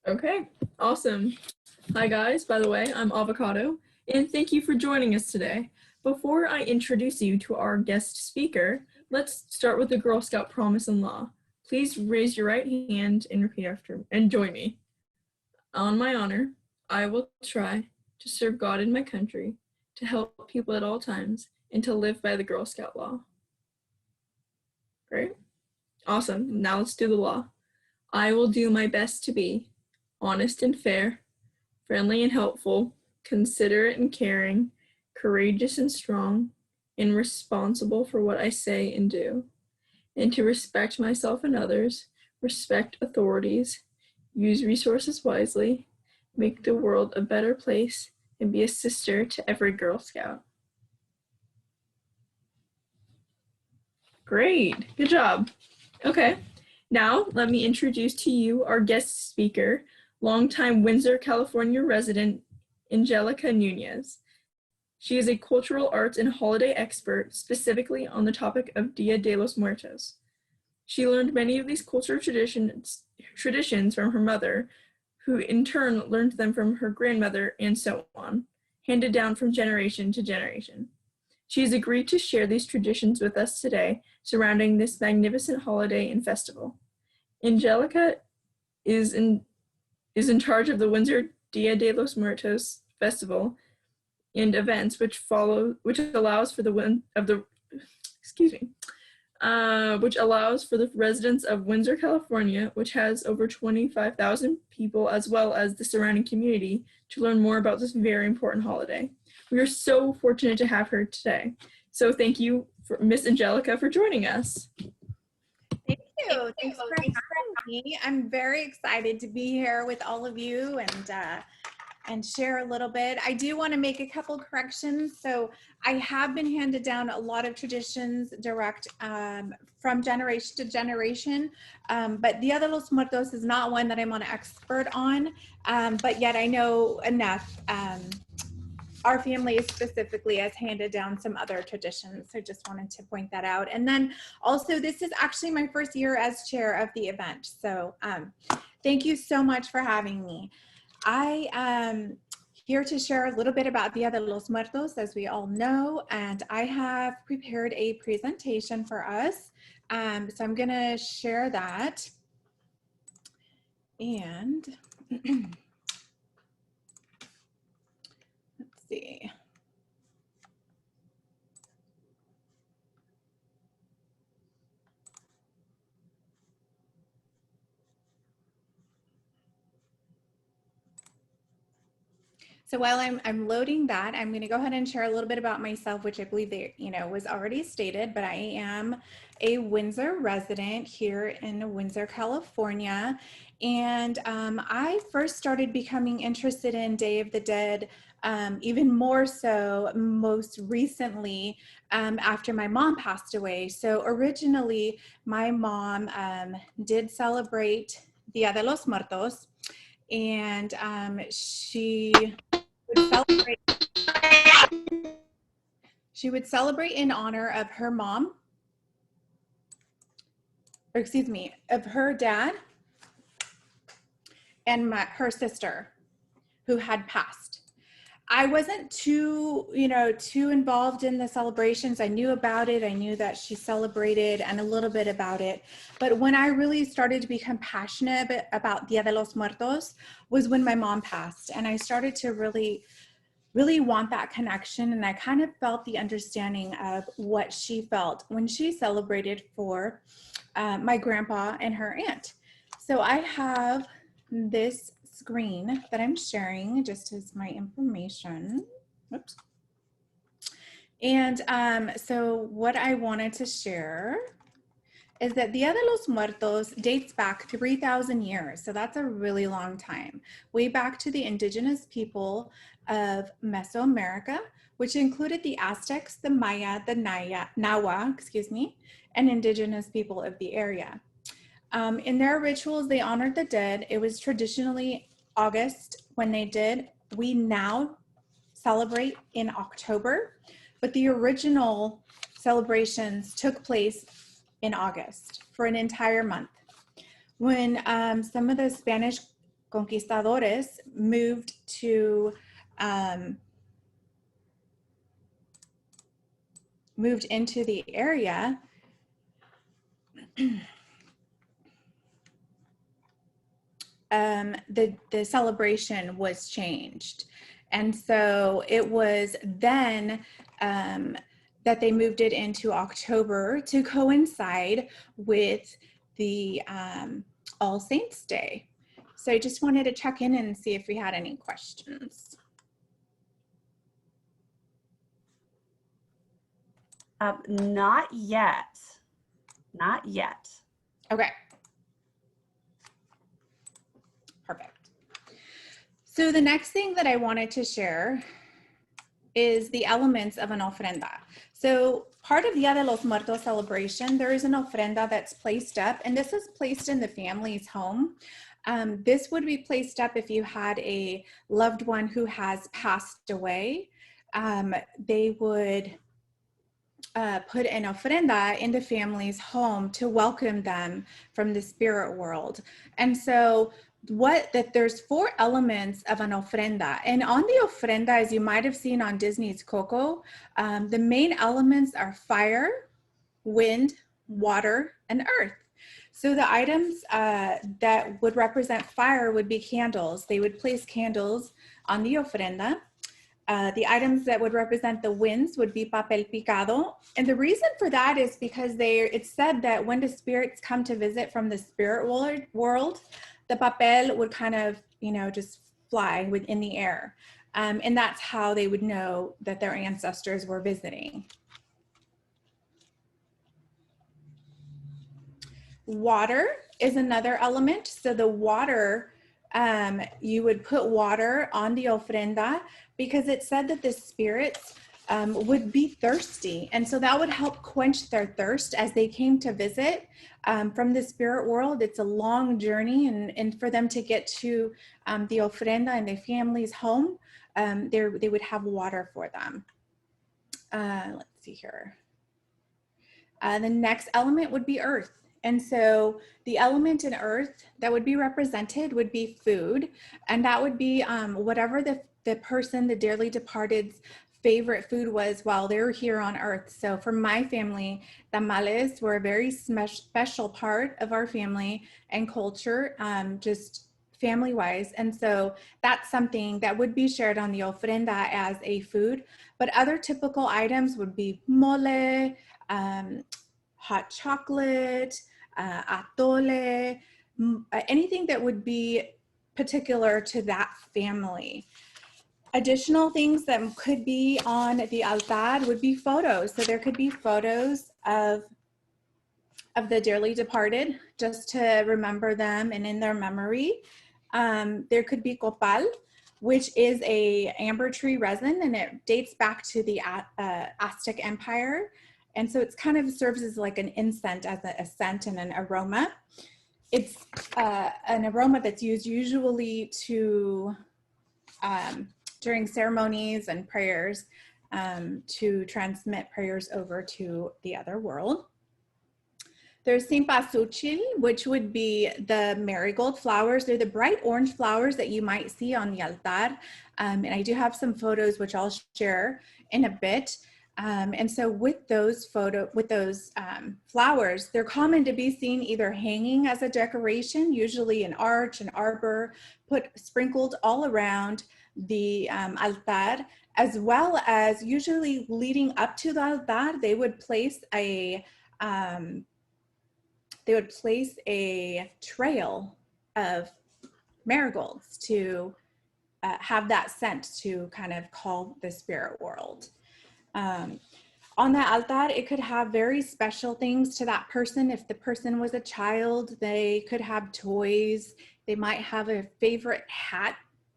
Okay, awesome. Hi guys, by the way, I'm Avocado, and thank you for joining us today. Before I introduce you to our guest speaker, let's start with the Girl Scout promise and law. Please raise your right hand and repeat after me, and join me. On my honor, I will try to serve God and my country, to help people at all times, and to live by the Girl Scout law. Great. Awesome. Now let's do the law. I will do my best to be honest and fair, friendly and helpful, considerate and caring, courageous and strong, and responsible for what I say and do, and to respect myself and others, respect authorities, use resources wisely, make the world a better place, and be a sister to every Girl Scout. Great, good job. Okay, now let me introduce to you our guest speaker, longtime Windsor, California resident, Angelica Nunez. She is a cultural arts and holiday expert, specifically on the topic of Dia de los Muertos. She learned many of these cultural traditions from her mother, who in turn learned them from her grandmother, and so on, handed down from generation to generation. She has agreed to share these traditions with us today surrounding this magnificent holiday and festival. Angelica is in charge of the Windsor Dia de los Muertos Festival and events, which allows for the residents of Windsor, California, which has over 25,000 people, as well as the surrounding community, to learn more about this very important holiday. We are so fortunate to have her today. So thank you, Miss Angelica, for joining us. Thank you. Thanks for having me. I'm very excited to be here with all of you and share a little bit. I do want to make a couple corrections. So I have been handed down a lot of traditions direct from generation to generation, but Dia de los Muertos is not one that I'm an expert on, but yet I know enough. Our family specifically has handed down some other traditions. So just wanted to point that out. And then also, this is actually my first year as chair of the event. So thank you so much for having me. I am here to share a little bit about Dia de los Muertos, as we all know, and I have prepared a presentation for us. So I'm gonna share that. And let's see. So while I'm loading that, I'm going to go ahead and share a little bit about myself, which I believe that, was already stated, but I am a Windsor resident here in Windsor, California. And I first started becoming interested in Day of the Dead, even more so most recently after my mom passed away. So originally, my mom did celebrate Dia de los Muertos, and she would celebrate in honor of her mom, or excuse me, of her dad and her sister who had passed. I wasn't too involved in the celebrations. I knew about it. I knew that she celebrated and a little bit about it. But when I really started to become passionate about Dia de los Muertos was when my mom passed. And I started to really want that connection. And I kind of felt the understanding of what she felt when she celebrated for my grandpa and her aunt. So I have this screen that I'm sharing just as my information. Oops. And so what I wanted to share is that Dia de los Muertos dates back 3,000 years. So that's a really long time, way back to the indigenous people of Mesoamerica, which included the Aztecs, the Maya, the Nahua, and indigenous people of the area. In their rituals, they honored the dead. It was traditionally August when they did. We now celebrate in October, but the original celebrations took place in August for an entire month. When some of the Spanish conquistadores moved into the area, the celebration was changed. And so it was then that they moved it into October to coincide with the All Saints Day. So I just wanted to check in and see if we had any questions. Not yet. Not yet. Okay. Perfect. So the next thing that I wanted to share is the elements of an ofrenda. So part of Dia de los Muertos celebration, there is an ofrenda that's placed up, and this is placed in the family's home. This would be placed up if you had a loved one who has passed away. They would put an ofrenda in the family's home to welcome them from the spirit world. And so there's 4 elements of an ofrenda, and on the ofrenda, as you might have seen on Disney's Coco, the main elements are fire, wind, water, and earth. So the items that would represent fire would be candles. They would place candles on the ofrenda. The items that would represent the winds would be papel picado. And the reason for that is because it's said that when the spirits come to visit from the spirit world, the papel would kind of, just fly within the air. And that's how they would know that their ancestors were visiting. Water is another element. So the water, you would put water on the ofrenda because it said that the spirits would be thirsty. And so that would help quench their thirst as they came to visit from the spirit world. It's a long journey, and for them to get to the ofrenda and their family's home, they would have water for them. Let's see here. The next element would be earth. And so the element in earth that would be represented would be food, and that would be whatever the person, the dearly departed's favorite food was while they were here on earth. So for my family, tamales were a very special part of our family and culture, just family-wise. And so that's something that would be shared on the ofrenda as a food. But other typical items would be mole, hot chocolate, atole, anything that would be particular to that family. Additional things that could be on the altar would be photos. So there could be photos of the dearly departed, just to remember them and in their memory. There could be copal, which is a amber tree resin, and it dates back to the Aztec Empire. And so it's kind of serves as like an incense, as a scent and an aroma. It's an aroma that's used usually to during ceremonies and prayers to transmit prayers over to the other world. There's cempasúchil, which would be the marigold flowers. They're the bright orange flowers that you might see on the altar. And I do have some photos, which I'll share in a bit. And so with those flowers, they're common to be seen either hanging as a decoration, usually an arch, an arbor, sprinkled all around the altar, as well as usually leading up to the altar, they would place a trail of marigolds to have that scent to kind of call the spirit world. On the altar, it could have very special things to that person. If the person was a child, they could have toys. They might have a favorite hat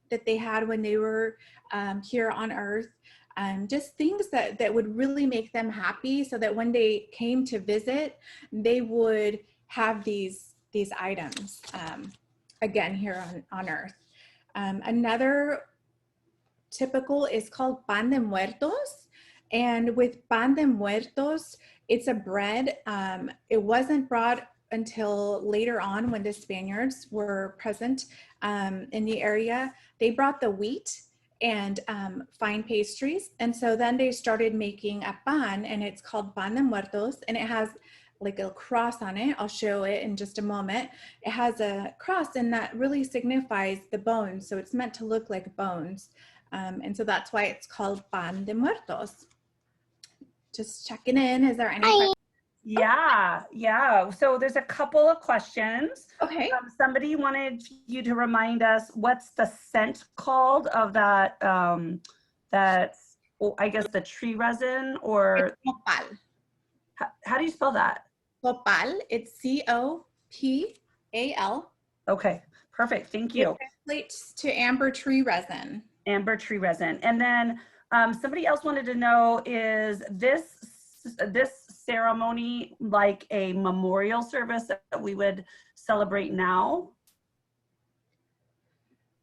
that they had when they were here on earth. Just things that would really make them happy, so that when they came to visit, they would have these items again here on earth. Another typical is called Pandemuertos. And with Pandemuertos, it's a bread. It wasn't brought until later on when the Spaniards were present in the area. They brought the wheat and fine pastries. And so then they started making a pan, and it's called Panda Muertos, and it has like a cross on it. I'll show it in just a moment. It has a cross, and that really signifies the bones. So it's meant to look like bones. And so that's why it's called Pandemuertos. Just checking in. Is there any questions? Yeah. So there's a couple of questions. Okay. Somebody wanted you to remind us what's the scent called of that, I guess the tree resin, or It's copal. how do you spell that? Copal. It's C-O-P-A-L. Okay, perfect. Thank you. It translates to amber tree resin. Amber tree resin. And then somebody else wanted to know, is this ceremony like a memorial service that we would celebrate now?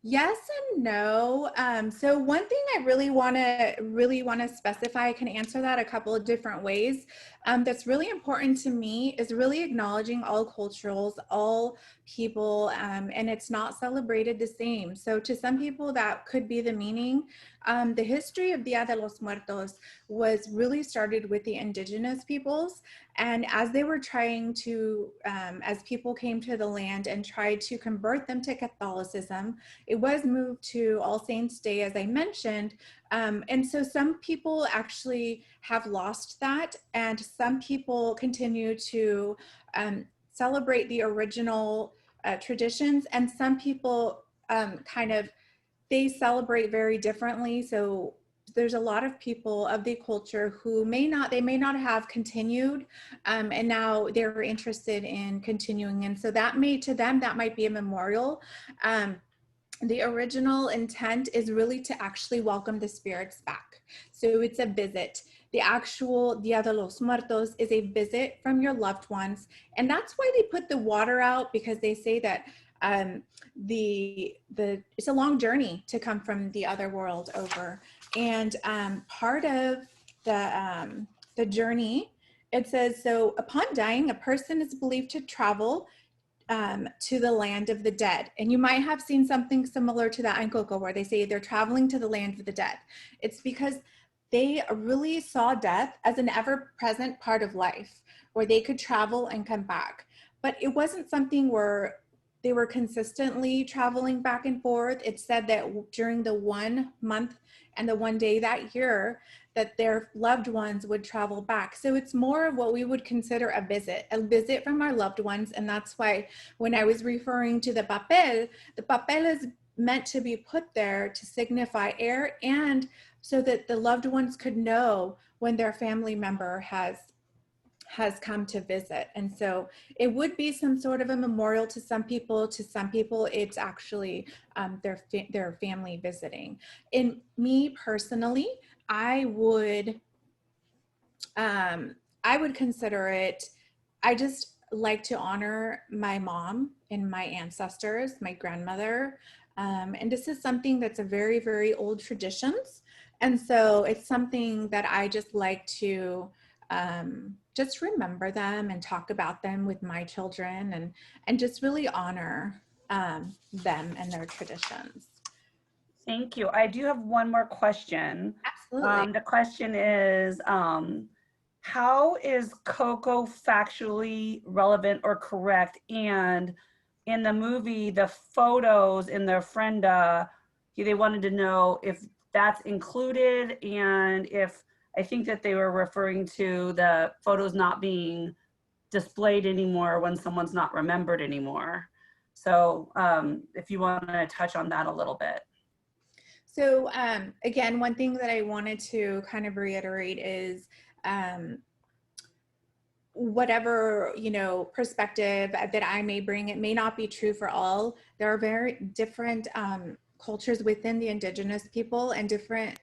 Yes and no. So one thing I really want to specify, I can answer that a couple of different ways. That's really important to me is really acknowledging all cultures, all people, and it's not celebrated the same. So to some people that could be the meaning. The history of Dia de los Muertos was really started with the indigenous peoples. And as they were trying to, as people came to the land and tried to convert them to Catholicism, it was moved to All Saints Day, as I mentioned. And so some people actually have lost that, and some people continue to celebrate the original traditions, and some people they celebrate very differently. So there's a lot of people of the culture who may not have continued, and now they're interested in continuing. And so that to them, that might be a memorial. The original intent is really to actually welcome the spirits back. So it's a visit. The actual Dia de los Muertos is a visit from your loved ones. And that's why they put the water out, because they say that it's a long journey to come from the other world over. And part of the journey, it says, so upon dying, a person is believed to travel to the land of the dead. And you might have seen something similar to that in Coco, where they say they're traveling to the land of the dead. It's because they really saw death as an ever-present part of life, where they could travel and come back. But it wasn't something where they were consistently traveling back and forth. It said that during the 1 month and the 1 day that year, that their loved ones would travel back. So it's more of what we would consider a visit from our loved ones. And that's why when I was referring to the papel is meant to be put there to signify air, and so that the loved ones could know when their family member has come to visit. And so it would be some sort of a memorial to some people. To some people, it's actually their family visiting. In me personally, I would consider it, I just like to honor my mom and my ancestors, my grandmother. And this is something that's a very, very old traditions. And so it's something that I just like to just remember them and talk about them with my children, and just really honor them and their traditions. Thank you. I do have one more question. Absolutely. The question is, how is Coco factually relevant or correct? And in the movie, the photos in the Ofrenda, they wanted to know if that's included, and if, I think that they were referring to the photos not being displayed anymore when someone's not remembered anymore. So if you want to touch on that a little bit. So again, one thing that I wanted to kind of reiterate is whatever, perspective that I may bring, it may not be true for all. There are very different cultures within the indigenous people, and different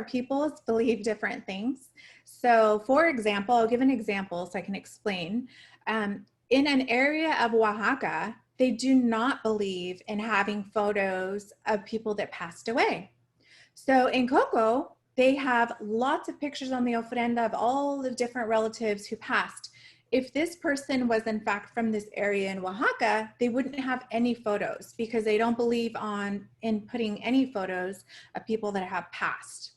peoples believe different things. So for example, I'll give an example so I can explain. In an area of Oaxaca, they do not believe in having photos of people that passed away. So in Coco, they have lots of pictures on the ofrenda of all the different relatives who passed. if this person was in fact from this area in Oaxaca, they wouldn't have any photos because they don't believe in putting any photos of people that have passed.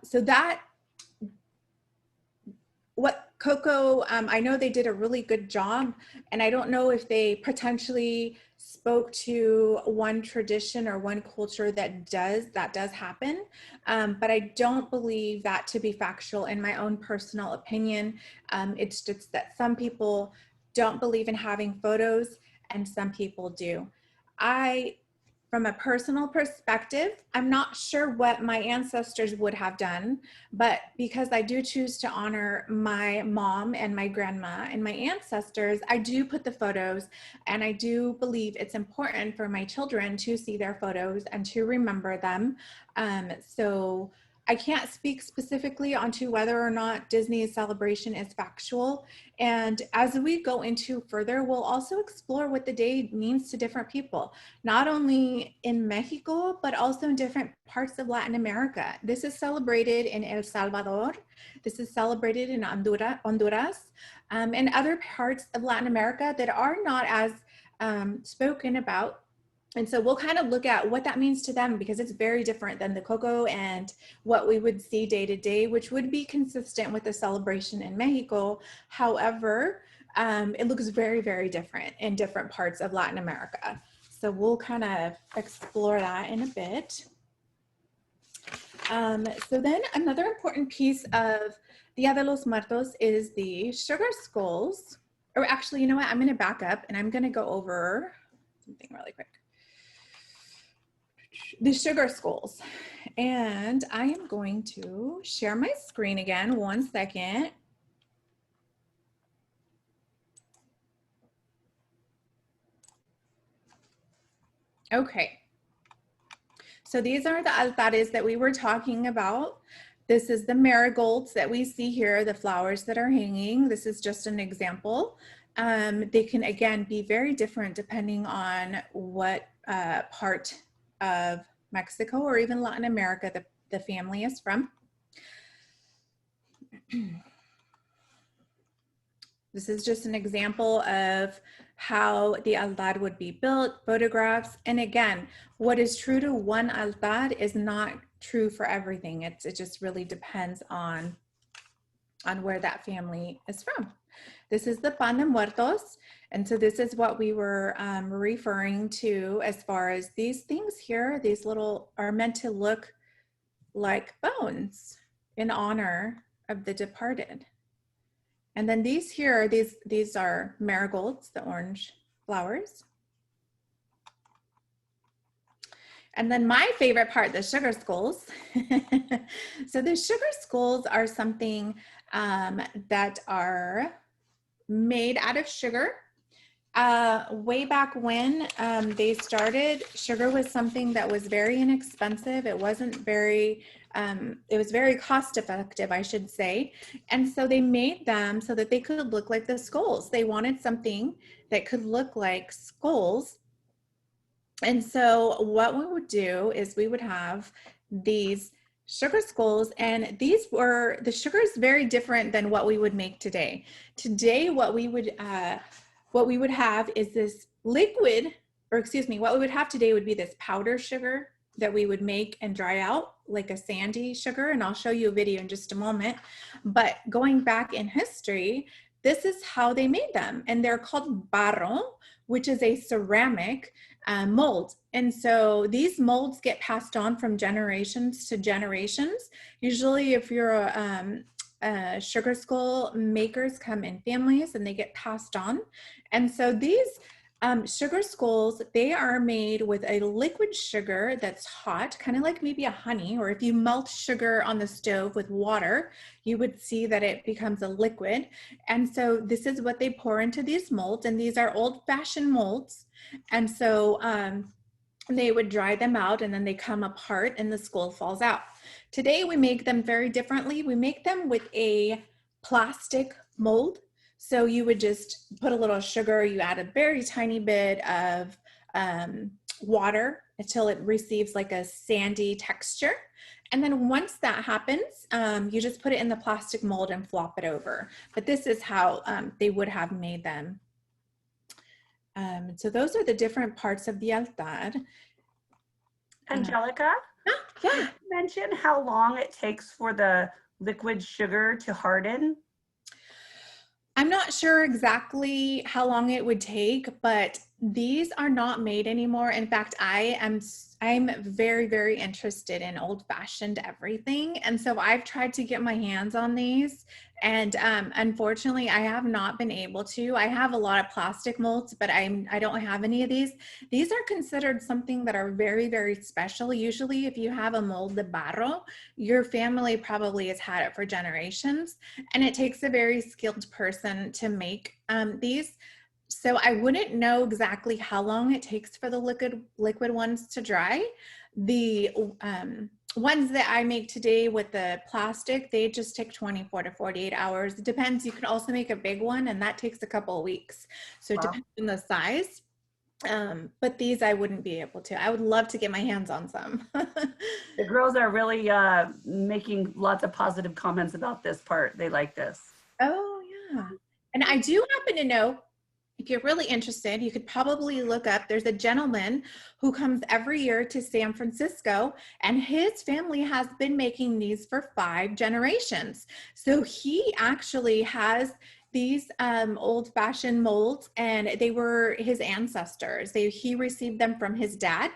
So that, what Coco, I know they did a really good job, and I don't know if they potentially spoke to one tradition or one culture that does happen, but I don't believe that to be factual in my own personal opinion. It's just that some people don't believe in having photos and some people do. From a personal perspective, I'm not sure what my ancestors would have done, but because I do choose to honor my mom and my grandma and my ancestors, I do put the photos, and I do believe it's important for my children to see their photos and to remember them. So I can't speak specifically onto whether or not Disney's celebration is factual. And as we go into further, we'll also explore what the day means to different people, not only in Mexico, but also in different parts of Latin America. This is celebrated in El Salvador. This is celebrated in Honduras, and other parts of Latin America that are not as spoken about. And so we'll kind of look at what that means to them, because it's very different than the Coco and what we would see day to day, which would be consistent with the celebration in Mexico. However, it looks very, very different in different parts of Latin America. So we'll kind of explore that in a bit. So then another important piece of Dia de los Muertos is the sugar skulls. Or actually, you know what? I'm going to back up and I'm going to go over something really quick. The sugar skulls. And I am going to share my screen again. 1 second. Okay. So these are the altares that we were talking about. This is the marigolds that we see here, the flowers that are hanging. This is just an example. They can, again, be very different depending on what part of Mexico or even Latin America the family is from. This is just an example of how the altar would be built, photographs. And again, what is true to one altar is not true for everything. It just really depends on where that family is from. This is the Panda Muertos. And so this is what we were referring to as far as these things here. These little are meant to look like bones in honor of the departed. And then these here, these are marigolds, the orange flowers. And then my favorite part, the sugar skulls. So the sugar skulls are something that are made out of sugar. Way back when they started, sugar was something that was very inexpensive. It wasn't very, it was very cost effective, I should say. And so they made them so that they could look like the skulls. They wanted something that could look like skulls. And so what we would do is we would have these sugar skulls, and these were, the sugar is very different than what we would make today. Today, what we would have is this liquid, or excuse me, what we would have today would be this powder sugar that we would make and dry out like a sandy sugar. And I'll show you a video in just a moment. But going back in history, this is how they made them. And they're called barro, which is a ceramic mold. And so these molds get passed on from generations to generations. Usually if you're a sugar skull, makers come in families and they get passed on. And so these sugar skulls, they are made with a liquid sugar that's hot, kind of like maybe a honey, or if you melt sugar on the stove with water, you would see that it becomes a liquid. And so this is what they pour into these molds, and these are old-fashioned molds. And so they would dry them out, and then they come apart and the skull falls out. Today we make them very differently. We make them with a plastic mold. So you would just put a little sugar, you add a very tiny bit of water until it receives like a sandy texture. And then once that happens, you just put it in the plastic mold and flop it over. But this is how they would have made them. So those are the different parts of the altar. Angelica, Yeah. did you mention how long it takes for the liquid sugar to harden? I'm not sure exactly how long it would take, but these are not made anymore. In fact, I'm very, very interested in old-fashioned everything. And so I've tried to get my hands on these. And unfortunately, I have not been able to. I have a lot of plastic molds, but I don't have any of these. These are considered something that are very, very special. Usually, if you have a mold de barro, your family probably has had it for generations. And it takes a very skilled person to make these. So I wouldn't know exactly how long it takes for the liquid ones to dry. The ones that I make today with the plastic, they just take 24 to 48 hours. It depends. You can also make a big one, and that takes a couple of weeks. So it depends on the size. But these I wouldn't be able to. I would love to get my hands on some. The girls are really making lots of positive comments about this part. They like this. Oh, yeah. And I do happen to know, if you're really interested, you could probably look up, there's a gentleman who comes every year to San Francisco, and his family has been making these for 5 generations. So he actually has these old-fashioned molds, and they were his ancestors. He received them from his dad,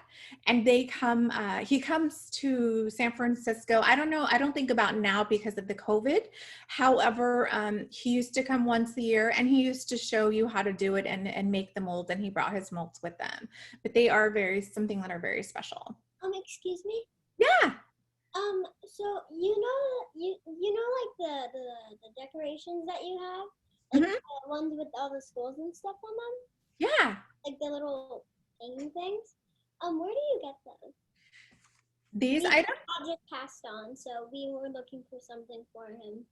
and they come, he comes to San Francisco. I don't know, I don't think about now because of the COVID. However, he used to come once a year, and he used to show you how to do it and make the molds, and he brought his molds with them. But they are something that are very special. Excuse me? Yeah. So you know like the decorations that you have? Like the ones with all the skulls and stuff on them? Yeah. Like the little hanging things? Where do you get those? These He items? project passed on, so we were looking for something for him.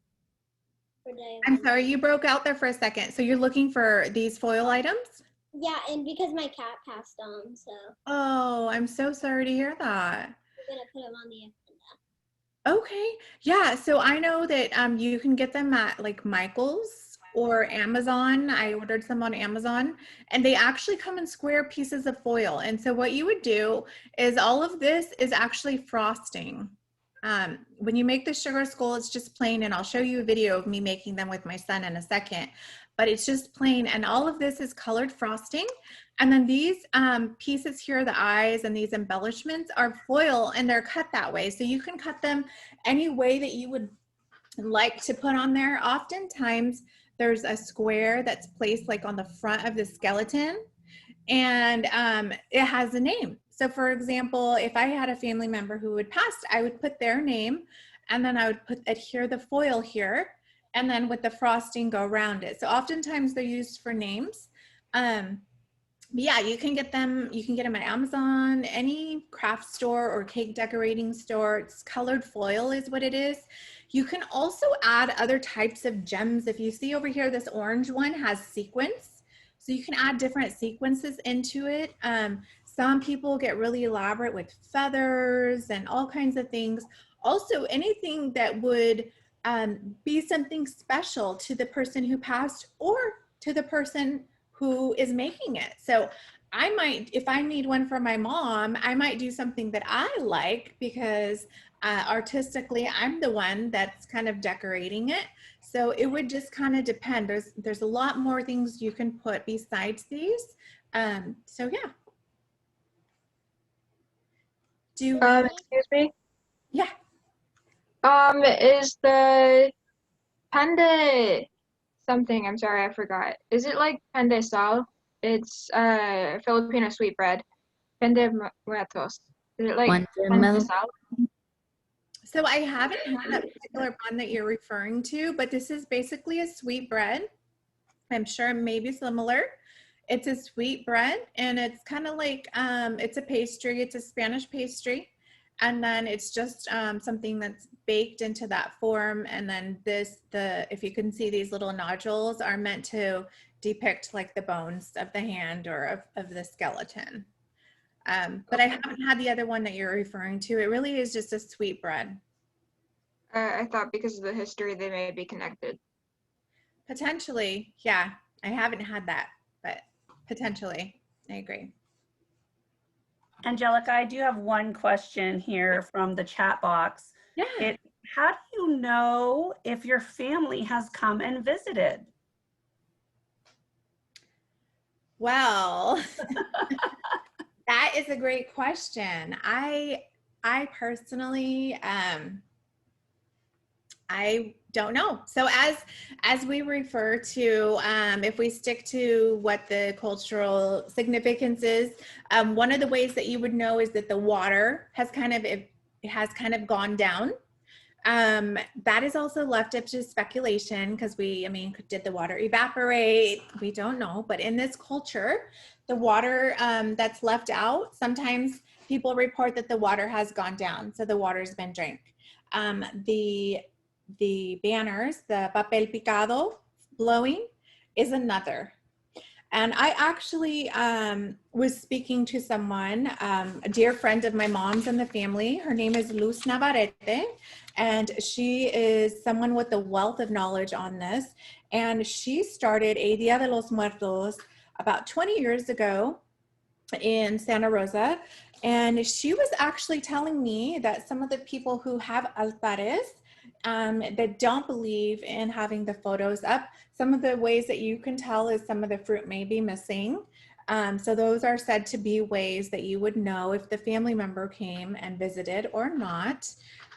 I'm sorry, you broke out there for a second. So you're looking for these foil items? Yeah, and because my cat passed on, so Oh, I'm so sorry to hear that. we're gonna put him on the Ofrenda. Okay. Yeah. So I know that you can get them at like Michael's or Amazon. I ordered some on Amazon, and they actually come in square pieces of foil. And so what you would do is all of this is actually frosting. When you make the sugar skull, it's just plain, and I'll show you a video of me making them with my son in a second, but it's just plain, and all of this is colored frosting. And then these pieces here, the eyes and these embellishments are foil, and they're cut that way. So you can cut them any way that you would like to put on there. Oftentimes there's a square that's placed like on the front of the skeleton, and it has a name. So for example, if I had a family member who would pass, I would put their name, and then I would adhere the foil here, and then with the frosting go around it. So oftentimes they're used for names. Yeah, you can get them at Amazon, any craft store or cake decorating store. It's colored foil is what it is. You can also add other types of gems. If you see over here, this orange one has sequins. So you can add different sequences into it. Some people get really elaborate with feathers and all kinds of things. Also, anything that would be something special to the person who passed or to the person who is making it. So I might, if I need one for my mom, I might do something that I like because artistically, I'm the one that's kind of decorating it. So it would just kind of depend. There's a lot more things you can put besides these. So yeah. Excuse me? Yeah. Is the Panda something, I'm sorry, I forgot. Is it like Pandesal? It's Filipino sweetbread. Pandemuertos. Is it like Pandesal? So I haven't had that particular one that you're referring to, but this is basically a sweet bread. I'm sure it may be similar. It's a sweet bread, and it's kind of like, it's a pastry. It's a Spanish pastry. And then it's just something that's baked into that form. And then if you can see, these little nodules are meant to depict like the bones of the hand or of the skeleton. But I haven't had the other one that you're referring to. It really is just a sweet bread. I thought because of the history they may be connected. Potentially, yeah. I haven't had that, but potentially, I agree. Angelica, I do have one question here from the chat box. Yeah. How do you know if your family has come and visited? Well, that is a great question. I personally, I don't know. So as we refer to, if we stick to what the cultural significance is, one of the ways that you would know is that the water has kind of gone down. That is also left up to speculation because did the water evaporate? We don't know. But in this culture, the water that's left out, sometimes people report that the water has gone down. So the water's been drank. The banners, the papel picado blowing is another. And I actually was speaking to someone, a dear friend of my mom's and the family. Her name is Luz Navarrete, and she is someone with a wealth of knowledge on this. And she started a Dia de los Muertos about 20 years ago in Santa Rosa. And she was actually telling me that some of the people who have altares that don't believe in having the photos up, some of the ways that you can tell is some of the fruit may be missing. So those are said to be ways that you would know if the family member came and visited or not.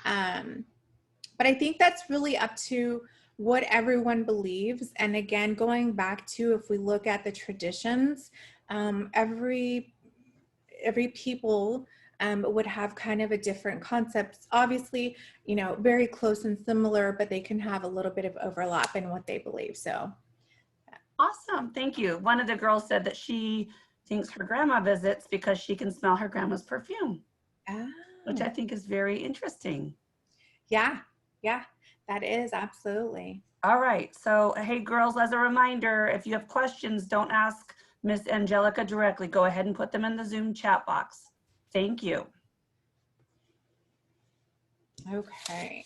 But I think that's really up to what everyone believes. And again, going back to, if we look at the traditions, every people would have kind of a different concepts. Obviously, very close and similar, but they can have a little bit of overlap in what they believe. So awesome, thank you. One of the girls said that she thinks her grandma visits because she can smell her grandma's perfume, which I think is very interesting. Yeah, that is absolutely. All right, so hey girls, as a reminder, if you have questions, don't ask Miss Angelica directly. Go ahead and put them in the Zoom chat box. Thank you. Okay.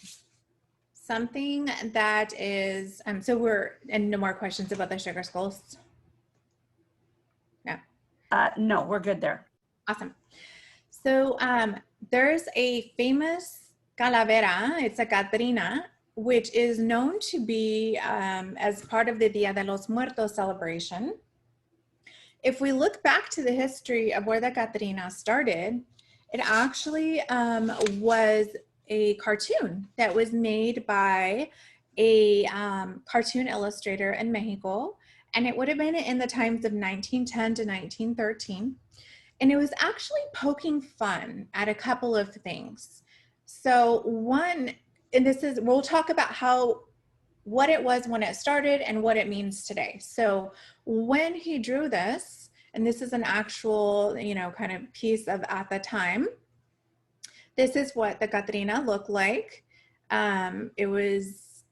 Something that is, so and no more questions about the sugar skulls? No. No, we're good there. Awesome. So there's a famous calavera, it's a Katrina, which is known to be as part of the Dia de los Muertos celebration. If we look back to the history of where the Katrina started, it actually was a cartoon that was made by a cartoon illustrator in Mexico, and it would have been in the times of 1910 to 1913. And it was actually poking fun at a couple of things. So one, and we'll talk about what it was when it started and what it means today. So when he drew this, and this is an actual, kind of piece of at the time, this is what the Katrina looked like. It was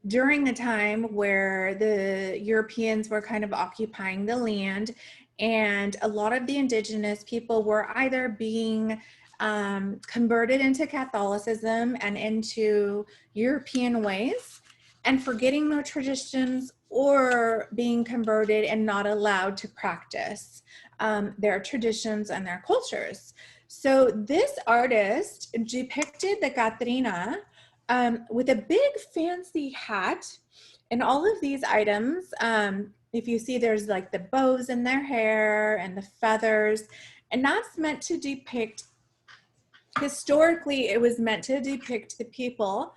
during the time where the Europeans were kind of occupying the land, and a lot of the indigenous people were either being converted into Catholicism and into European ways and forgetting their traditions, or being converted and not allowed to practice their traditions and their cultures. So this artist depicted the Katrina with a big fancy hat, and all of these items, if you see, there's like the bows in their hair and the feathers, and that's meant to depict, historically, it was meant to depict the people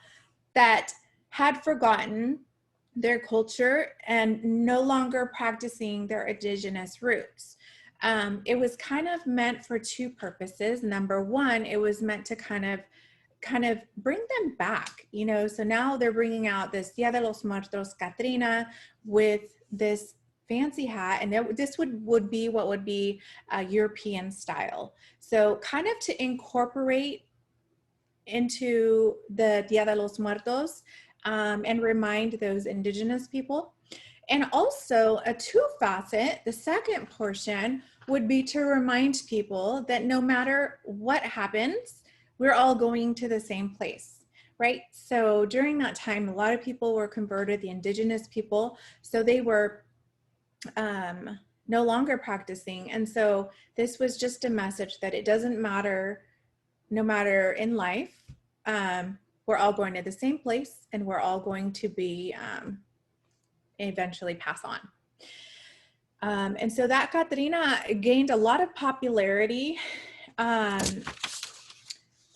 that had forgotten their culture and no longer practicing their indigenous roots. It was kind of meant for two purposes. Number one, it was meant to kind of bring them back, so now they're bringing out this Dia de los Muertos Katrina with this fancy hat, and this would be what would be a European style. So kind of to incorporate into the Dia de los Muertos and remind those indigenous people. And also a two facet, the second portion would be to remind people that no matter what happens, we're all going to the same place, right? So during that time, a lot of people were converted, the indigenous people, so they were no longer practicing. And so this was just a message that it doesn't matter, no matter in life, we're all going to the same place and we're all going to be eventually pass on. And so that Katrina gained a lot of popularity,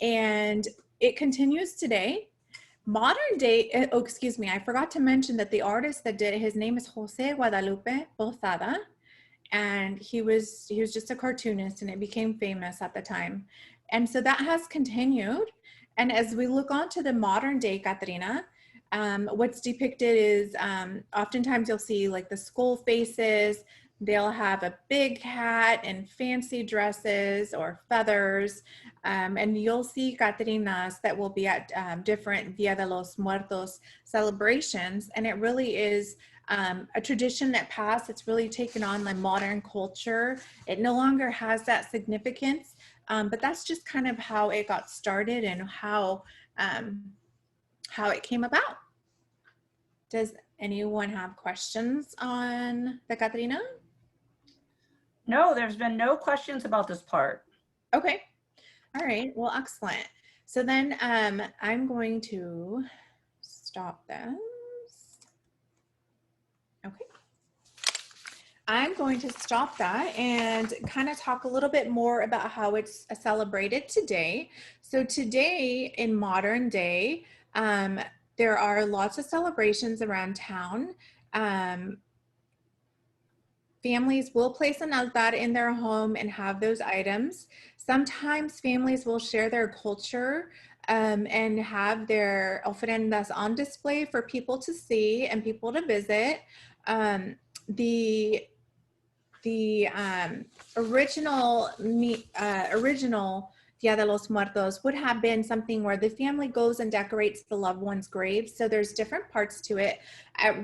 and it continues today. Modern day, oh, excuse me, I forgot to mention that the artist that did it, his name is Jose Guadalupe Posada, and he was just a cartoonist, and it became famous at the time. And so that has continued. And as we look on to the modern day Katrina, what's depicted is oftentimes you'll see like the skull faces. They'll have a big hat and fancy dresses or feathers. And you'll see Catrinas that will be at different Dia de los Muertos celebrations. And it really is a tradition that passed. It's really taken on the modern culture. It no longer has that significance, but that's just kind of how it got started and how it came about. Does anyone have questions on the Katrina? No, there's been no questions about this part. Okay. All right. Well, excellent. So then I'm going to stop this. Okay. I'm going to stop that and kind of talk a little bit more about how it's celebrated today. So today in modern day, there are lots of celebrations around town. Families will place an altar in their home and have those items. Sometimes families will share their culture and have their ofrendas on display for people to see and people to visit. The original Dia de los Muertos would have been something where the family goes and decorates the loved one's grave. So there's different parts to it.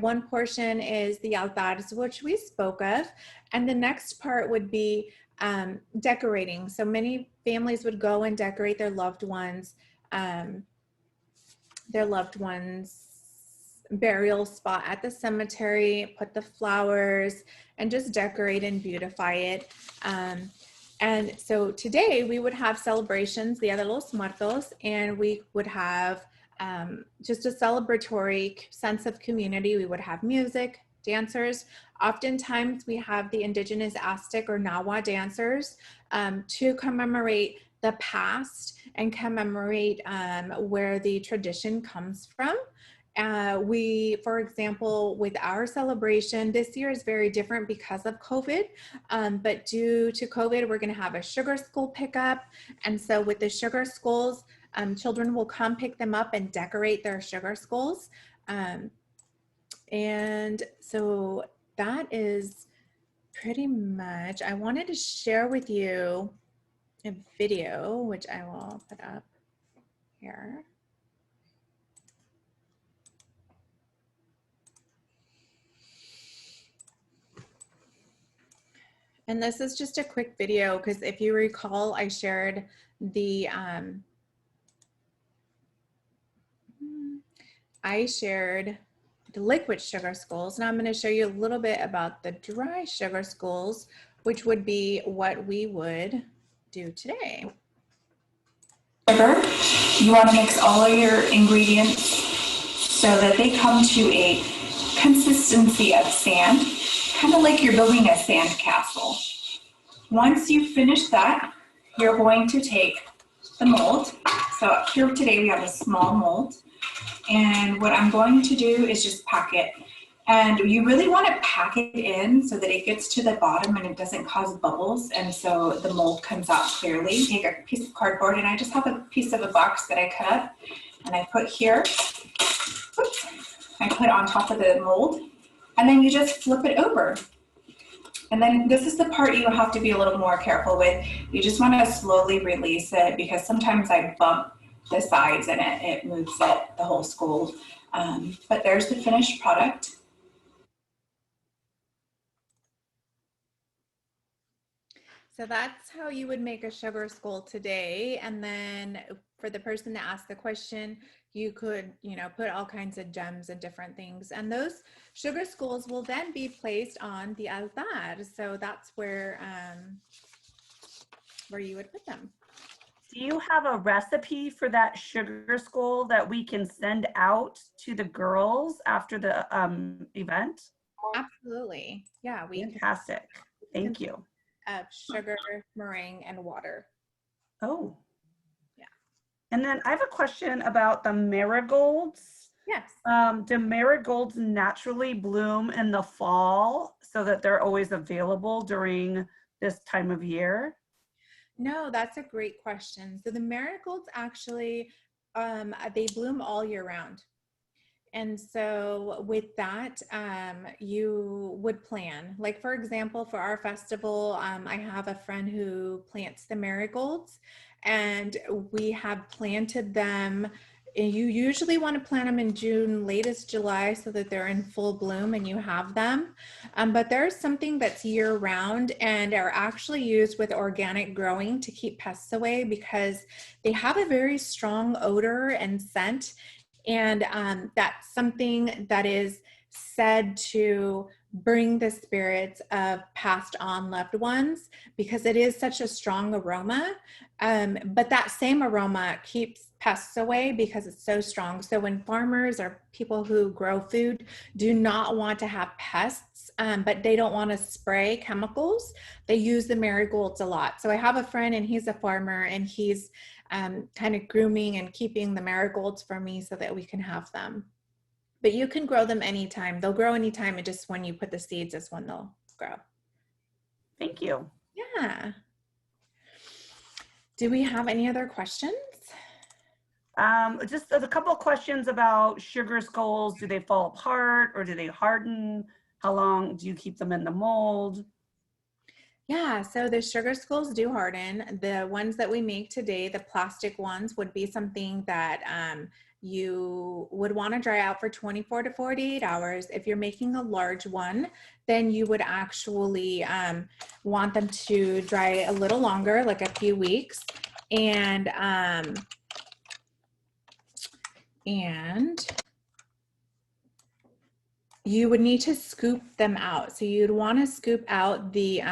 One portion is the altars, which we spoke of. And the next part would be decorating. So many families would go and decorate their loved ones' burial spot at the cemetery, put the flowers, and just decorate and beautify it. And so today we would have celebrations, Dia de los Muertos, and we would have just a celebratory sense of community. We would have music, dancers. Oftentimes we have the indigenous Aztec or Nahua dancers to commemorate the past and commemorate where the tradition comes from. For example, with our celebration, this year is very different because of COVID, but due to COVID, we're gonna have a sugar skull pickup. And so with the sugar skulls, children will come pick them up and decorate their sugar skulls. And so that is pretty much, I wanted to share with you a video, which I will put up here. And this is just a quick video because if you recall, I shared the liquid sugar skulls. Now I'm going to show you a little bit about the dry sugar skulls, which would be what we would do today. Sugar, you want to mix all of your ingredients so that they come to a consistency of sand, kind of like you're building a sand castle. Once you finish that, you're going to take the mold. So here today we have a small mold, and what I'm going to do is just pack it. And you really want to pack it in so that it gets to the bottom and it doesn't cause bubbles, and so the mold comes out clearly. Take a piece of cardboard, and I just have a piece of a box that I cut up and I put here. Oops. I put on top of the mold, and then you just flip it over. And then this is the part you have to be a little more careful with. You just want to slowly release it because sometimes I bump the sides and it moves it, the whole skull. But there's the finished product. So that's how you would make a sugar skull today. And then for the person that asked the question, you could, put all kinds of gems and different things. And those sugar skulls will then be placed on the altar. So that's where you would put them. Do you have a recipe for that sugar skull that we can send out to the girls after the event? Absolutely. Yeah, Fantastic. Thank you. Of sugar, meringue, and water. Oh. Yeah. And then I have a question about the marigolds. Yes. Do marigolds naturally bloom in the fall so that they're always available during this time of year? No, that's a great question. So the marigolds actually, they bloom all year round. And so with that, you would plan. Like, for example, for our festival, I have a friend who plants the marigolds, and we have planted them. You usually want to plant them in June, latest July, so that they're in full bloom and you have them. But there's something that's year round and are actually used with organic growing to keep pests away, because they have a very strong odor and scent. And that's something that is said to bring the spirits of passed on loved ones, because it is such a strong aroma. But that same aroma keeps pests away because it's so strong. So when farmers or people who grow food do not want to have pests, but they don't want to spray chemicals, they use the marigolds a lot. So I have a friend and he's a farmer, and he's kind of grooming and keeping the marigolds for me so that we can have them. But you can grow them anytime. They'll grow anytime. And just when you put the seeds is when they'll grow. Thank you. Yeah. Do we have any other questions? Just a couple of questions about sugar skulls. Do they fall apart or do they harden? How long do you keep them in the mold? Yeah, so the sugar skulls do harden. The ones that we make today, the plastic ones, would be something that you would want to dry out for 24 to 48 hours. If you're making a large one, then you would actually want them to dry a little longer, like a few weeks. And you would need to scoop them out. So you'd want to scoop out the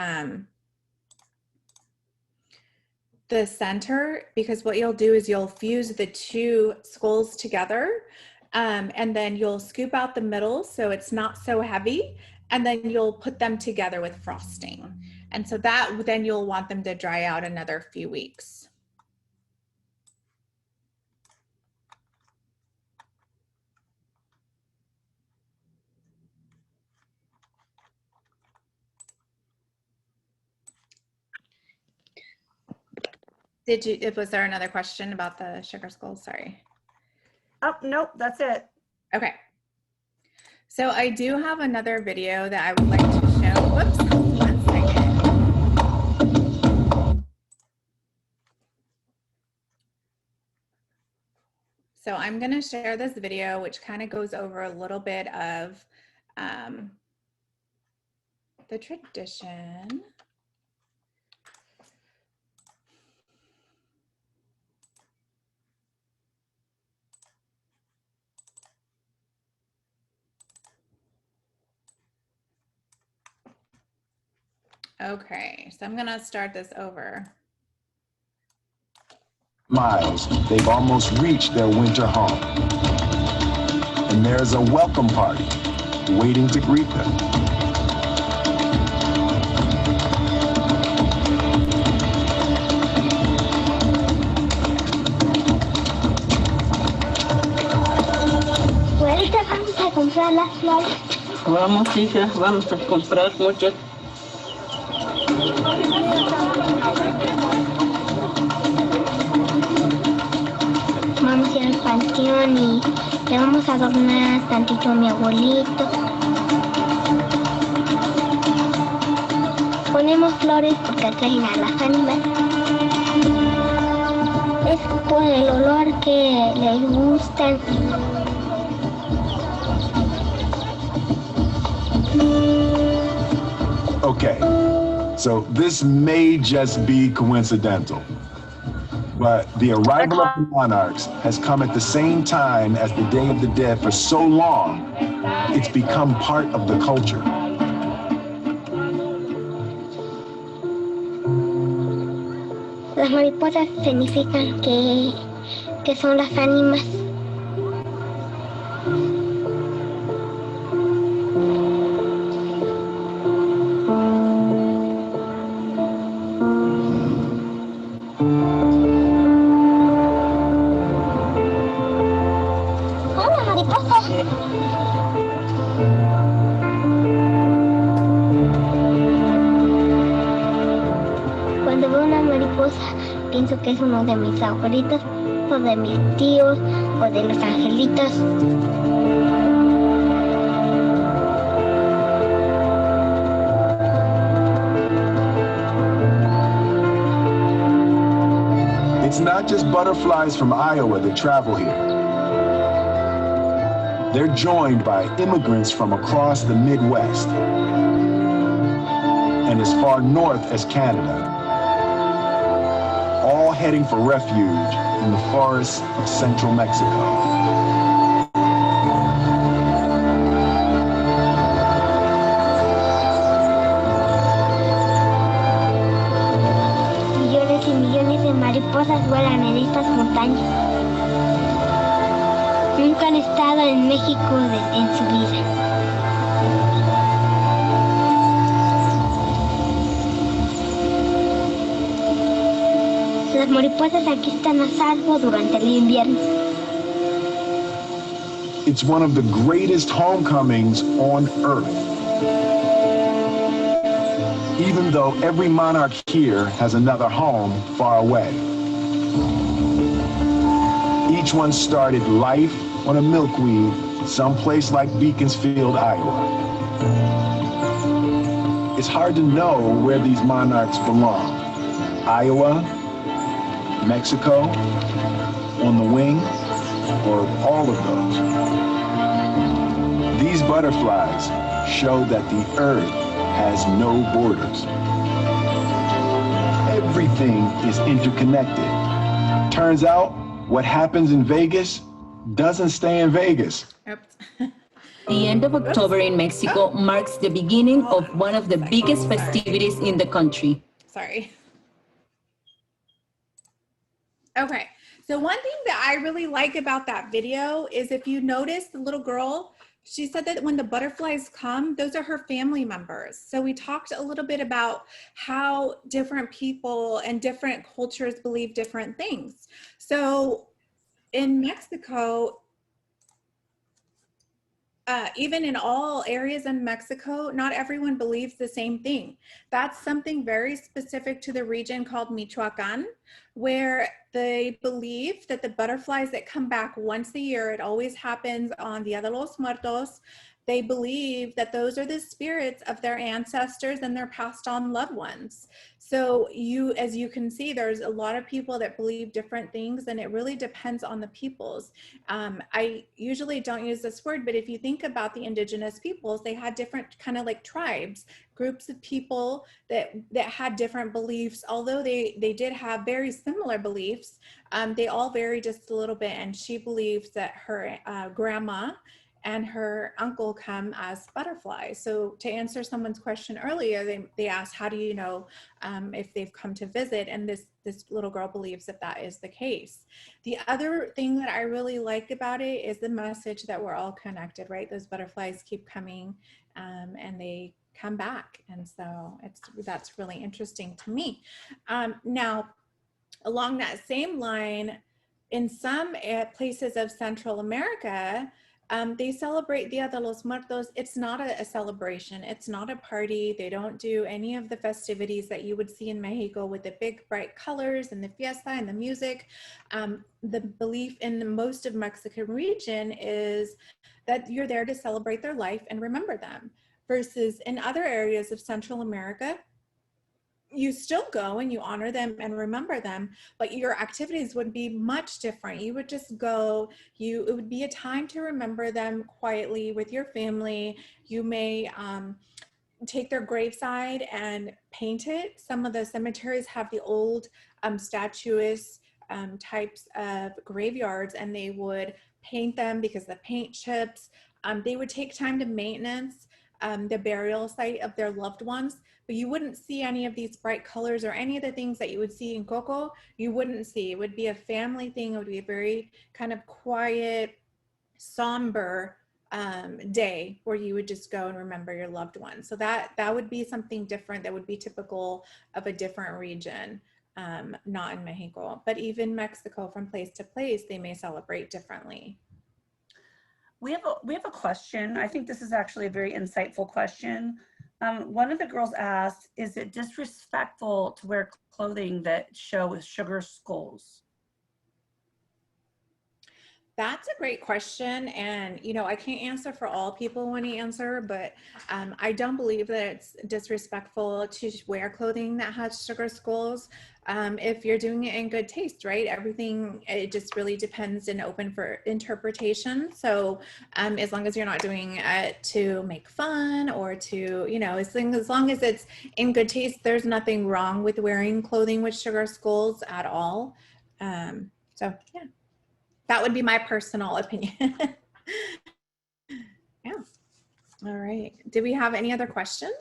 center, because what you'll do is you'll fuse the two skulls together, and then you'll scoop out the middle so it's not so heavy, and then you'll put them together with frosting. And so that then you'll want them to dry out another few weeks. Was there another question about the sugar skulls? Sorry. Oh, nope, that's it. Okay. So I do have another video that I would like to show. Whoops, 1 second. So I'm going to share this video, which kind of goes over a little bit of the tradition. Okay, so I'm gonna start this over. Miles, they've almost reached their winter home. And there's a welcome party waiting to greet them. Ahorita vamos a comprar las flores. Vamos, hija, vamos a comprar muchas. Vamos a ir al panteón y le vamos a adornar tantito a mi abuelito. Ponemos flores porque atraen a las ánimas. Es por el olor que les gustan. Okay, So this may just be coincidental. But the arrival of the monarchs has come at the same time as the Day of the Dead for so long, it's become part of the culture. Las mariposas significan que son las ánimas. Hola, mariposa. Cuando veo una mariposa, pienso que es uno de mis abuelitos, o de mis tíos, o de los angelitos. It's not just butterflies from Iowa that travel here. They're joined by immigrants from across the Midwest and as far north as Canada, all heading for refuge in the forests of central Mexico. Millones y millones de mariposas vuelan en estas montañas. Nunca han estado en México en su vida. Las mariposas aquí están a salvo durante el invierno. It's one of the greatest homecomings on Earth. Even though every monarch here has another home far away. Each one started life on a milkweed someplace like Beaconsfield, Iowa. It's hard to know where these monarchs belong. Iowa, Mexico, on the wing, or all of those. These butterflies show that the earth has no borders. Everything is interconnected. Turns out, what happens in Vegas doesn't stay in Vegas. The end of October in Mexico marks the beginning of one of the biggest festivities in the country. Sorry. Okay, so one thing that I really like about that video is if you notice the little girl, she said that when the butterflies come, those are her family members. So we talked a little bit about how different people and different cultures believe different things. So in Mexico, even in all areas in Mexico, not everyone believes the same thing. That's something very specific to the region called Michoacan, where they believe that the butterflies that come back once a year, it always happens on Dia de los Muertos, they believe that those are the spirits of their ancestors and their passed on loved ones. So as you can see, there's a lot of people that believe different things, and it really depends on the peoples. I usually don't use this word, but if you think about the indigenous peoples, they had different kind of like tribes, groups of people that had different beliefs. Although they did have very similar beliefs, they all vary just a little bit. And she believes that her grandma and her uncle come as butterflies. So to answer someone's question earlier, they asked, how do you know if they've come to visit? And this little girl believes that that is the case. The other thing that I really like about it is the message that we're all connected, right? Those butterflies keep coming and they come back. And so that's really interesting to me. Now, along that same line, in some places of Central America, they celebrate Dia de los Muertos. It's not a celebration. It's not a party. They don't do any of the festivities that you would see in Mexico with the big bright colors and the fiesta and the music. The belief in most of Mexican region is that you're there to celebrate their life and remember them, versus in other areas of Central America, you still go and you honor them and remember them, but your activities would be much different. You would just go, it would be a time to remember them quietly with your family. You may take their graveside and paint it. Some of the cemeteries have the old statues types of graveyards, and they would paint them because the paint chips. They would take time to maintenance the burial site of their loved ones, but you wouldn't see any of these bright colors or any of the things that you would see in Coco. You wouldn't see. It would be a family thing. It would be a very kind of quiet, somber day where you would just go and remember your loved one. So that would be something different that would be typical of a different region, not in Mexico. But even Mexico, from place to place, they may celebrate differently. We have a question. I think this is actually a very insightful question. One of the girls asked, is it disrespectful to wear clothing that show sugar skulls? That's a great question. And, you know, I can't answer for all people when you answer, but I don't believe that it's disrespectful to wear clothing that has sugar skulls. If you're doing it in good taste, right? Everything, it just really depends and open for interpretation. So as long as you're not doing it to make fun or to, you know, as long as it's in good taste, there's nothing wrong with wearing clothing with sugar skulls at all. So yeah. That would be my personal opinion. Yeah. All right. Do we have any other questions?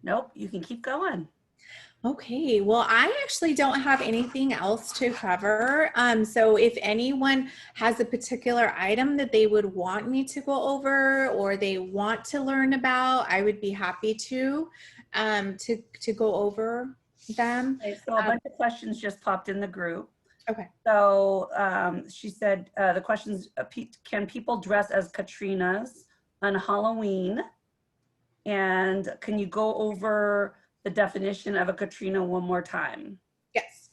Nope, you can keep going. Okay, well, I actually don't have anything else to cover. So if anyone has a particular item that they would want me to go over or they want to learn about, I would be happy to go over them. Okay, so a bunch of questions just popped in the group. Okay. So she said the questions, can people dress as Katrinas on Halloween? And can you go over the definition of a Katrina one more time? Yes.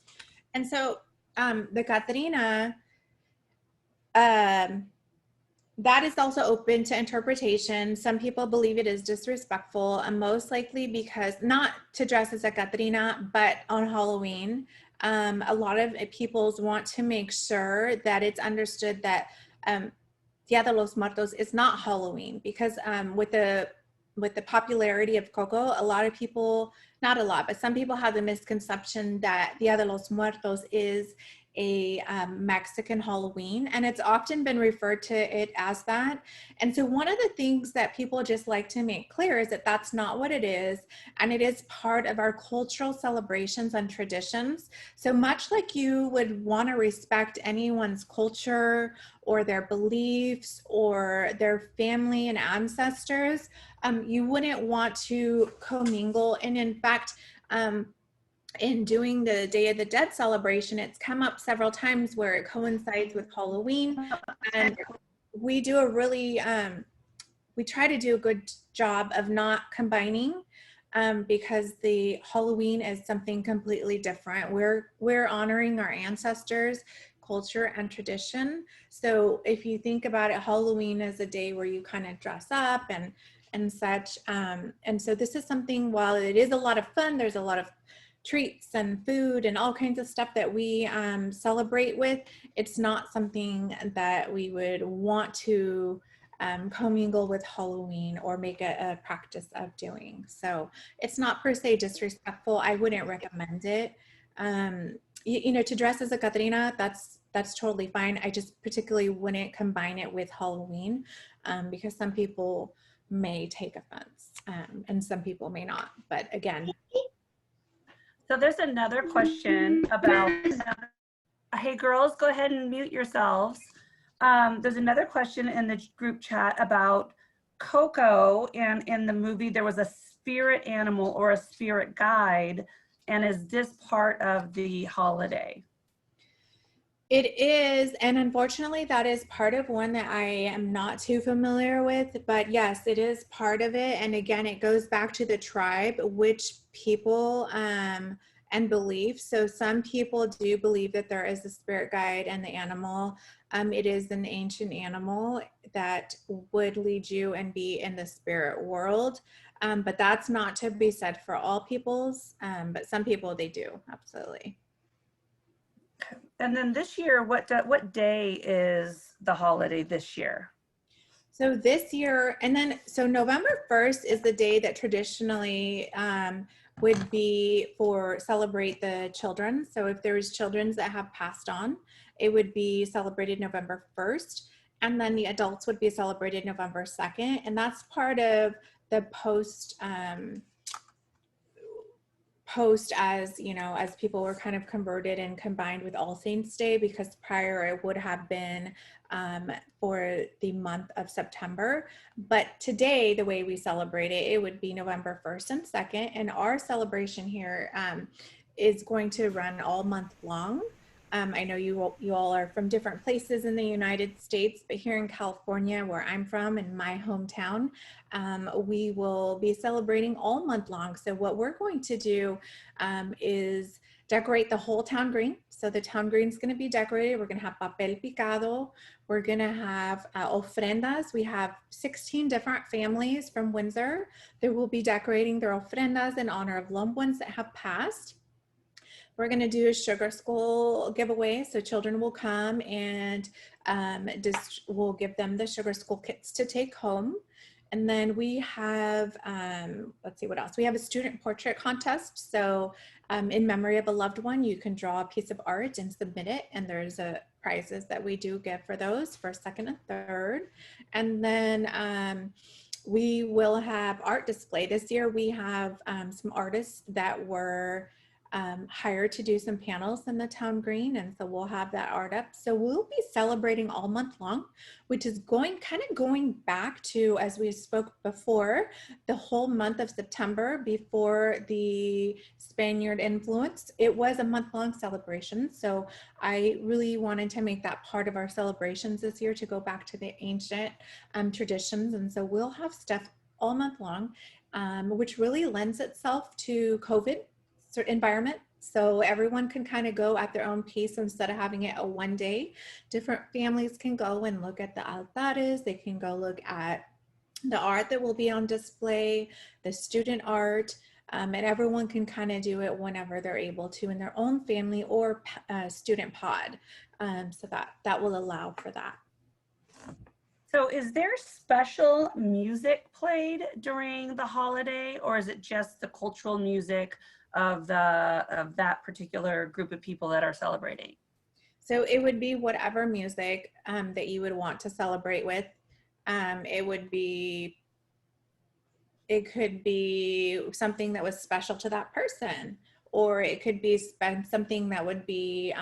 And so the Katrina, that is also open to interpretation. Some people believe it is disrespectful, and most likely because not to dress as a Katrina, but on Halloween. A lot of people want to make sure that it's understood that Dia de los Muertos is not Halloween, because with the popularity of Coco, a lot of people, not a lot, but some people have the misconception that Dia de los Muertos is a Mexican Halloween, and it's often been referred to it as that. And so one of the things that people just like to make clear is that that's not what it is, and it is part of our cultural celebrations and traditions. So much like you would want to respect anyone's culture or their beliefs or their family and ancestors, you wouldn't want to commingle. And in fact, in doing the Day of the Dead celebration, it's come up several times where it coincides with Halloween, and we do a really, we try to do a good job of not combining, because the Halloween is something completely different. We're honoring our ancestors, culture, and tradition. So if you think about it, Halloween is a day where you kind of dress up and such. And so this is something, while it is a lot of fun, there's a lot of treats and food and all kinds of stuff that we celebrate with. It's not something that we would want to commingle with Halloween or make a practice of doing. So it's not per se disrespectful. I wouldn't recommend it. You know, to dress as a Katrina, that's totally fine. I just particularly wouldn't combine it with Halloween, because some people may take offense, and some people may not. But again, so there's another question about, hey girls, go ahead and mute yourselves. There's another question in the group chat about Coco, and in the movie there was a spirit animal or a spirit guide, and is this part of the holiday? it is, and unfortunately that is part of one that I am not too familiar with, but yes, it is part of it. And again, it goes back to the tribe, which people and beliefs. So some people do believe that there is a spirit guide and the animal. It is an ancient animal that would lead you and be in the spirit world. But that's not to be said for all peoples, but some people, they do, absolutely. And then this year, what day is the holiday this year? So this year, and then, so November 1st is the day that traditionally would be for celebrate the children. So if there's children that have passed on, it would be celebrated November 1st. And then the adults would be celebrated November 2nd. And that's part of the post as, you know, as people were kind of converted and combined with All Saints Day, because prior it would have been for the month of September. But today, the way we celebrate it, it would be November 1st and 2nd. And our celebration here is going to run all month long. I know you all are from different places in the United States, but here in California, where I'm from, in my hometown, we will be celebrating all month long. So what we're going to do is decorate the whole town green. So the town green is going to be decorated. We're going to have papel picado. We're going to have ofrendas. We have 16 different families from Windsor that will be decorating their ofrendas in honor of loved ones that have passed. We're going to do a sugar skull giveaway. So children will come and we'll give them the sugar skull kits to take home. And then we have, let's see what else. We have a student portrait contest. So in memory of a loved one, you can draw a piece of art and submit it. And there's prizes that we do give for those for second and third. And then we will have art display. This year we have some artists that were hired to do some panels in the town green, and so we'll have that art up. So we'll be celebrating all month long, which is going back to, as we spoke before, the whole month of September before the Spaniard influence. It was a month-long celebration, so I really wanted to make that part of our celebrations this year, to go back to the ancient traditions. And so we'll have stuff all month long, which really lends itself to COVID environment. So everyone can kind of go at their own pace instead of having it a one day. Different families can go and look at the altares. They can go look at the art that will be on display, the student art, and everyone can kind of do it whenever they're able to in their own family or student pod. So that will allow for that. So is there special music played during the holiday, or is it just the cultural music of that particular group of people that are celebrating? So it would be whatever music that you would want to celebrate with. It could be something that was special to that person, or it could be something that would be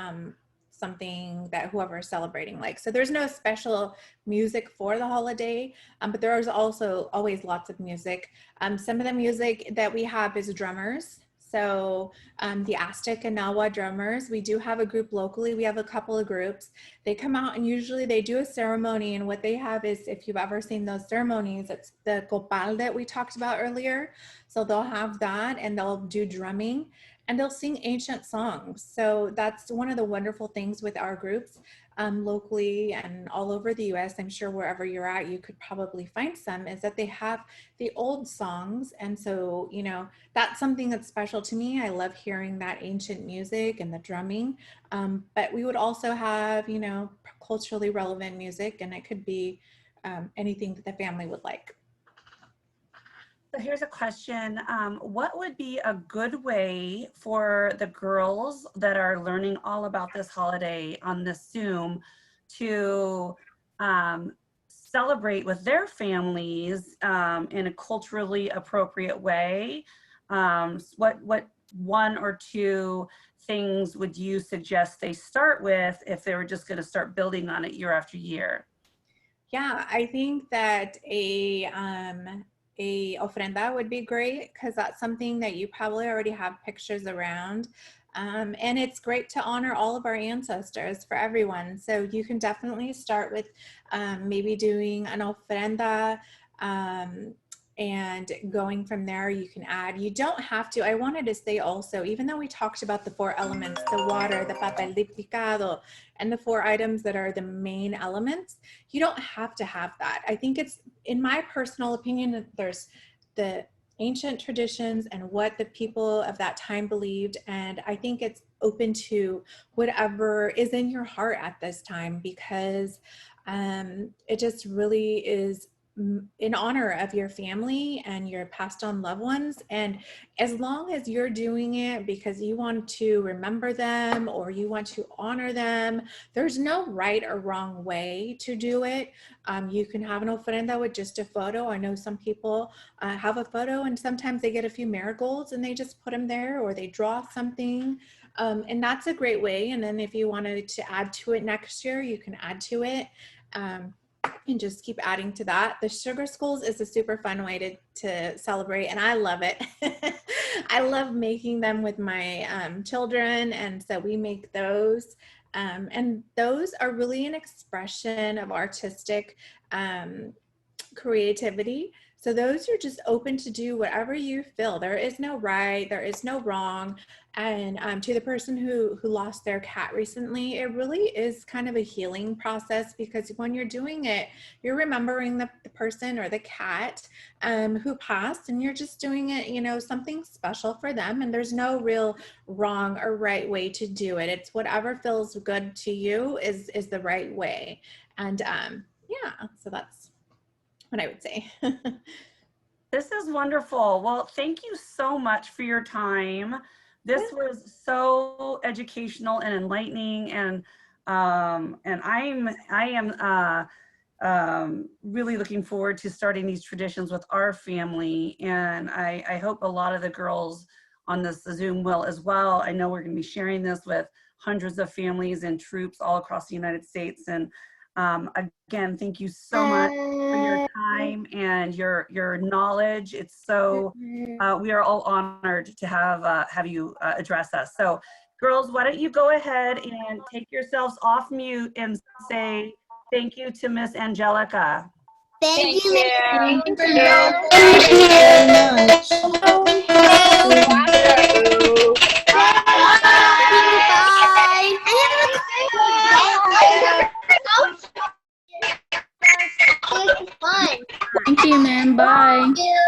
something that whoever is celebrating likes. So there's no special music for the holiday, but there is also always lots of music. Some of the music that we have is drummers. So the Aztec and Nahua drummers, we do have a group locally. We have a couple of groups. They come out and usually they do a ceremony, and what they have is, if you've ever seen those ceremonies, it's the copal that we talked about earlier. So they'll have that and they'll do drumming and they'll sing ancient songs. So that's one of the wonderful things with our groups locally and all over the US. I'm sure wherever you're at, you could probably find some, is that they have the old songs. And so, you know, that's something that's special to me. I love hearing that ancient music and the drumming. But we would also have, you know, culturally relevant music, and it could be anything that the family would like. So here's a question. What would be a good way for the girls that are learning all about this holiday on this Zoom to celebrate with their families in a culturally appropriate way? What one or two things would you suggest they start with if they were just going to start building on it year after year? Yeah, I think that a ofrenda would be great, because that's something that you probably already have pictures around. And it's great to honor all of our ancestors for everyone. So you can definitely start with maybe doing an ofrenda, and going from there, you can add. You don't have to. I wanted to say also, even though we talked about the 4 elements, the water, the papel de picado, and the 4 items that are the main elements, you don't have to have that. I think it's, in my personal opinion, that there's the ancient traditions and what the people of that time believed, and I think it's open to whatever is in your heart at this time, because It just really is in honor of your family and your passed on loved ones. And as long as you're doing it because you want to remember them or you want to honor them, there's no right or wrong way to do it. You can have an ofrenda with just a photo. I know some people have a photo and sometimes they get a few marigolds and they just put them there, or they draw something. And that's a great way. And then if you wanted to add to it next year, you can add to it. And just keep adding to that. The sugar skulls is a super fun way to celebrate, and I love it. I love making them with my children, and so we make those. And those are really an expression of artistic creativity. So those are just open to do whatever you feel. There is no right, there is no wrong. And to the person who lost their cat recently, it really is kind of a healing process, because when you're doing it, you're remembering the person or the cat who passed, and you're just doing it, you know, something special for them. And there's no real wrong or right way to do it. It's whatever feels good to you is the right way. And yeah, so that's what I would say. This is wonderful. Well, thank you so much for your time. This was so educational and enlightening, and I am really looking forward to starting these traditions with our family, and I hope a lot of the girls on this Zoom will as well. I know we're going to be sharing this with hundreds of families and troops all across the United States, and again, thank you so much for your time and your knowledge. It's so we are all honored to have you address us. So, girls, why don't you go ahead and take yourselves off mute and say thank you to Miss Angelica. Thank you. Thank you. Thank you very much. Bye. Fun. Thank you, ma'am. Bye. Thank you.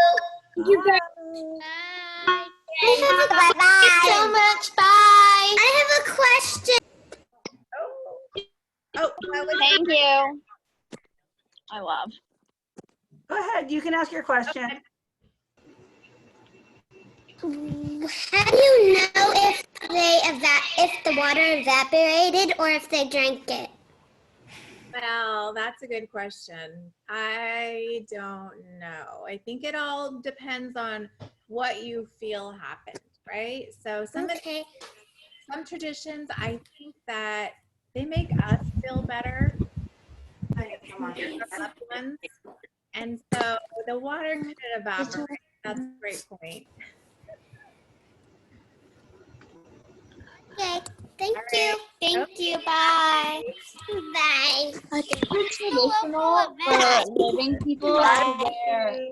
Bye. Bye. So much. Bye. I have a question. Thank you. I love. Go ahead. You can ask your question. How do you know if the water evaporated or if they drank it? Well, that's a good question. I don't know. I think it all depends on what you feel happened, right? So some traditions, I think that they make us feel better than our loved ones. And so the water could evaporate. That's a great point. Okay. Thank you. Thank you. Bye. Bye. It's traditional for living people to wear